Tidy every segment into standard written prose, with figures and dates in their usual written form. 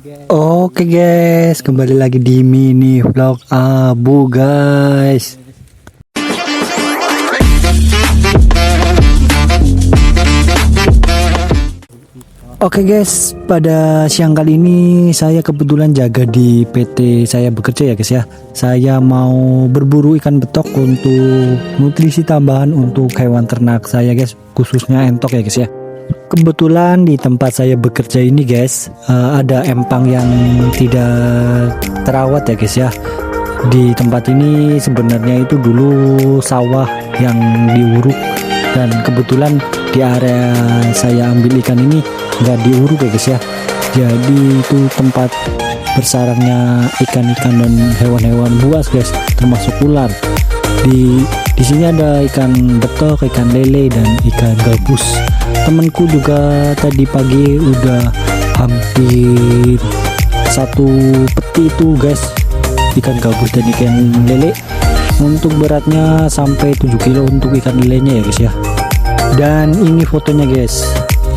Oke guys, kembali lagi di mini vlog Abu guys. Oke guys, pada siang kali ini saya kebetulan jaga di PT saya bekerja ya guys ya. Saya mau berburu ikan betok untuk nutrisi tambahan untuk hewan ternak saya guys, khususnya entok ya guys ya. Kebetulan di tempat saya bekerja ini guys, ada empang yang tidak terawat ya guys ya. Di tempat ini sebenarnya itu dulu sawah yang diuruk, dan kebetulan di area saya ambil ikan ini nggak diuruk ya guys ya. Jadi itu tempat bersarangnya ikan-ikan dan hewan-hewan buas guys, termasuk ular. Di sini ada ikan betok, ikan lele, dan ikan gabus. Temanku juga tadi pagi udah hampir satu peti itu guys, ikan gabus dan ikan lele. Untuk beratnya sampai 7 kilo untuk ikan lelenya ya guys ya. Dan ini fotonya guys,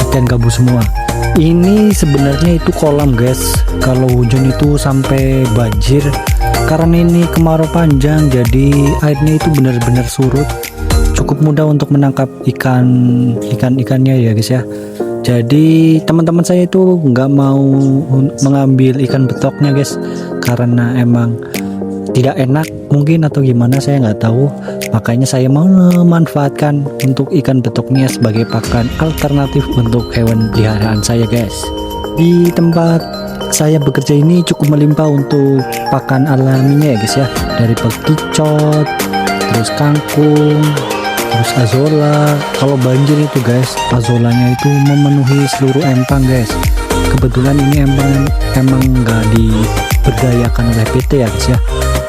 ikan gabus semua. Ini sebenarnya itu kolam guys, kalau hujan itu sampai banjir. Karena ini kemarau panjang, jadi airnya itu benar-benar surut. Cukup mudah untuk menangkap ikannya ya guys ya. Jadi teman-teman saya itu nggak mau mengambil ikan betoknya guys, karena emang tidak enak mungkin atau gimana, saya nggak tahu. Makanya saya mau memanfaatkan untuk ikan betoknya sebagai pakan alternatif untuk hewan peliharaan saya guys. Di tempat saya bekerja ini cukup melimpah untuk pakan alaminya ya guys ya, dari bekicot, terus kangkung, terus azola. Kalau banjir itu guys, azolanya itu memenuhi seluruh empang guys. Kebetulan ini emang nggak diberdayakan oleh PT ya guys ya.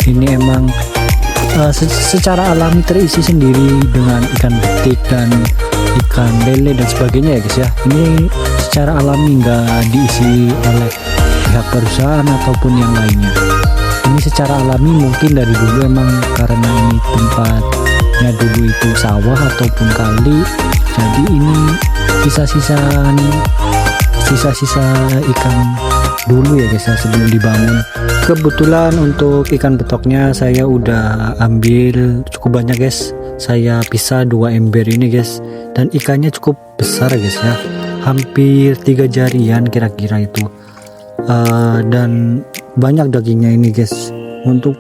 Ini emang secara alami terisi sendiri dengan ikan betik dan ikan lele dan sebagainya ya guys ya. Ini secara alami, nggak diisi oleh pihak perusahaan ataupun yang lainnya. Ini secara alami, mungkin dari dulu emang karena ini tempatnya dulu itu sawah ataupun kali, jadi ini sisa-sisa ikan dulu ya guys ya, sebelum dibangun. Kebetulan untuk ikan betoknya saya udah ambil cukup banyak guys. Saya pisah 2 ember ini guys, dan ikannya cukup besar guys ya, hampir 3 jarian kira-kira itu. Dan banyak dagingnya ini guys. Untuk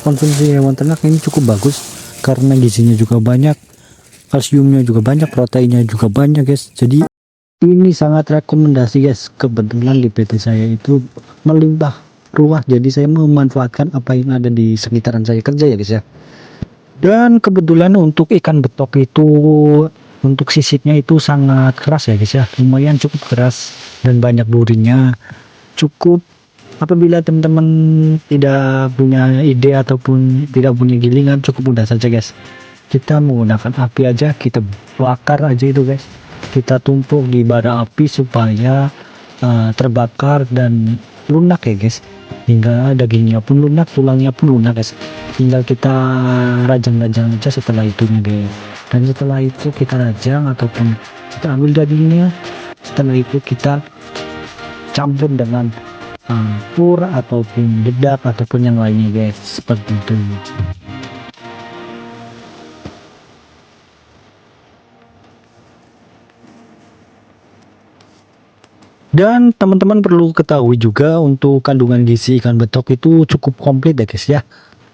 konsumsi hewan ternak ini cukup bagus karena gizinya juga banyak, kalsiumnya juga banyak, proteinnya juga banyak guys. Jadi ini sangat rekomendasi guys. Kebetulan di PT saya itu melimpah ruah, jadi saya memanfaatkan apa yang ada di sekitaran saya kerja ya guys ya. Dan kebetulan untuk ikan betok itu, untuk sisitnya itu sangat keras ya guys ya, lumayan cukup keras dan banyak durinya. Cukup apabila teman-teman tidak punya ide ataupun tidak punya gilingan, cukup mudah saja guys. Kita menggunakan api aja, kita bakar aja itu guys, kita tumpuk di bara api supaya terbakar dan lunak ya guys, hingga dagingnya pun lunak, tulangnya pun lunak guys. Tinggal kita rajang-rajang aja setelah itunya guys. Dan setelah itu kita rajang ataupun kita ambil dagingnya. Setelah itu kita campur dengan pur ataupun dedak ataupun yang lainnya guys, seperti itu. Dan teman-teman perlu ketahui juga untuk kandungan gizi ikan betok itu cukup komplit ya guys ya.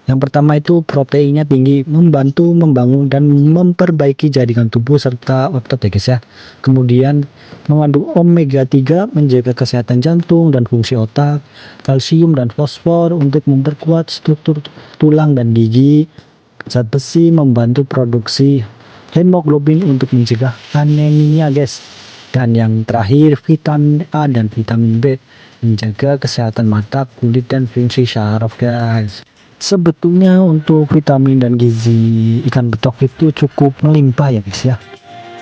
Yang pertama itu proteinnya tinggi, membantu membangun dan memperbaiki jaringan tubuh serta otot ya guys ya. Kemudian mengandung omega 3, menjaga kesehatan jantung dan fungsi otak, kalsium dan fosfor untuk memperkuat struktur tulang dan gigi, zat besi membantu produksi hemoglobin untuk mencegah anemia guys. Dan yang terakhir, vitamin A dan vitamin B menjaga kesehatan mata, kulit, dan fungsi syaraf guys. Sebetulnya untuk vitamin dan gizi ikan betok itu cukup melimpah ya guys ya,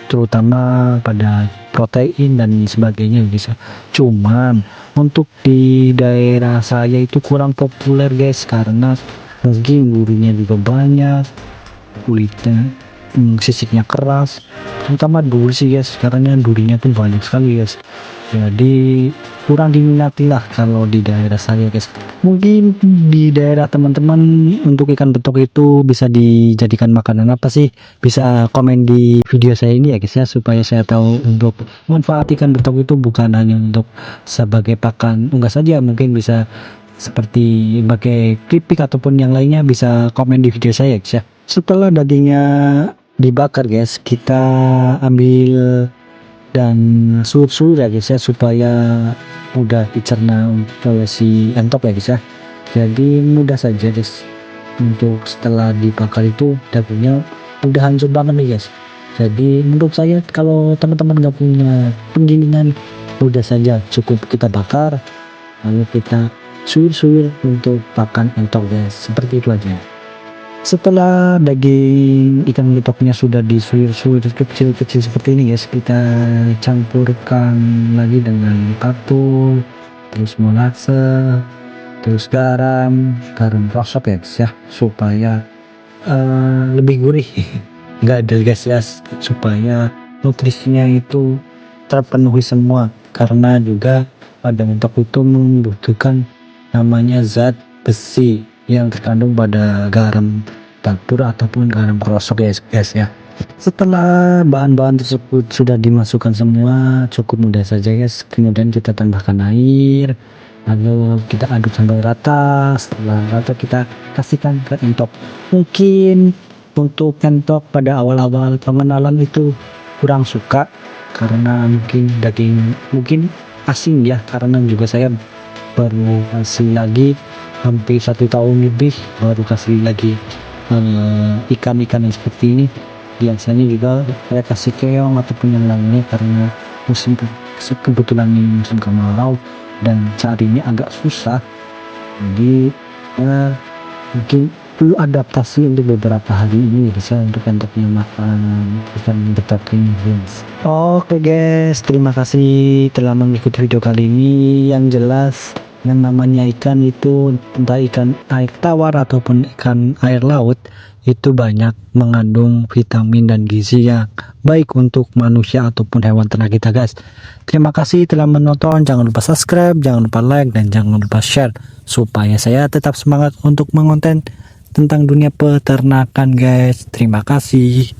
terutama pada protein dan sebagainya guys ya. Cuman untuk di daerah saya itu kurang populer guys, karena mungkin durinya juga banyak, kulitnya sisiknya keras, terutama duri sih guys, karena durinya tuh banyak sekali guys. Jadi kurang diminati lah kalau di daerah saya guys. Mungkin di daerah teman-teman untuk ikan betok itu bisa dijadikan makanan apa sih? Bisa komen di video saya ini ya guys ya, supaya saya tahu untuk manfaat ikan betok itu bukan hanya untuk sebagai pakan unggas saja, mungkin bisa seperti sebagai keripik ataupun yang lainnya. Bisa komen di video saya guys ya. Setelah dagingnya dibakar guys, kita ambil dan suur-suur ya guys ya, supaya mudah dicerna oleh si entok ya guys ya. Jadi mudah saja guys, untuk setelah dibakar itu dagingnya udah hancur banget nih guys. Jadi menurut saya kalau teman-teman nggak punya penggilingan, mudah saja cukup kita bakar lalu kita suir-suir untuk pakan entok guys, seperti itu aja. Setelah daging ikan betoknya sudah disuir-suir kecil-kecil seperti ini guys, kita campurkan lagi dengan batu, terus molase, terus garam resep ya guys ya, supaya lebih gurih. Nggak ada guys ya, supaya nutrisinya itu terpenuhi semua, karena juga pada bentuk itu membutuhkan namanya zat besi yang terkandung pada garam dapur ataupun garam krosok guys ya. Setelah bahan-bahan tersebut sudah dimasukkan semua, cukup mudah saja guys. Kemudian kita tambahkan air, lalu kita aduk sampai rata. Setelah rata kita kasihkan ke entok. Mungkin untuk entok pada awal-awal pengenalan itu kurang suka, karena mungkin daging asing ya, karena juga saya baru kasih lagi hampir 1 tahun lebih, baru kasih lagi ikan-ikan yang seperti ini. Biasanya juga saya kasih keong ataupun yang lainnya, karena kebetulan ini musim kemarau dan carinya agak susah. Jadi mungkin perlu adaptasi untuk beberapa hari ini bisa untuk entuknya makan ikan betok ini guys. Oke guys, terima kasih telah mengikuti video kali ini. Yang jelas yang namanya ikan itu, entah ikan air tawar ataupun ikan air laut, itu banyak mengandung vitamin dan gizi yang baik untuk manusia ataupun hewan ternak kita guys. Terima kasih telah menonton, jangan lupa subscribe, jangan lupa like, dan jangan lupa share, supaya saya tetap semangat untuk mengonten tentang dunia peternakan guys. Terima kasih.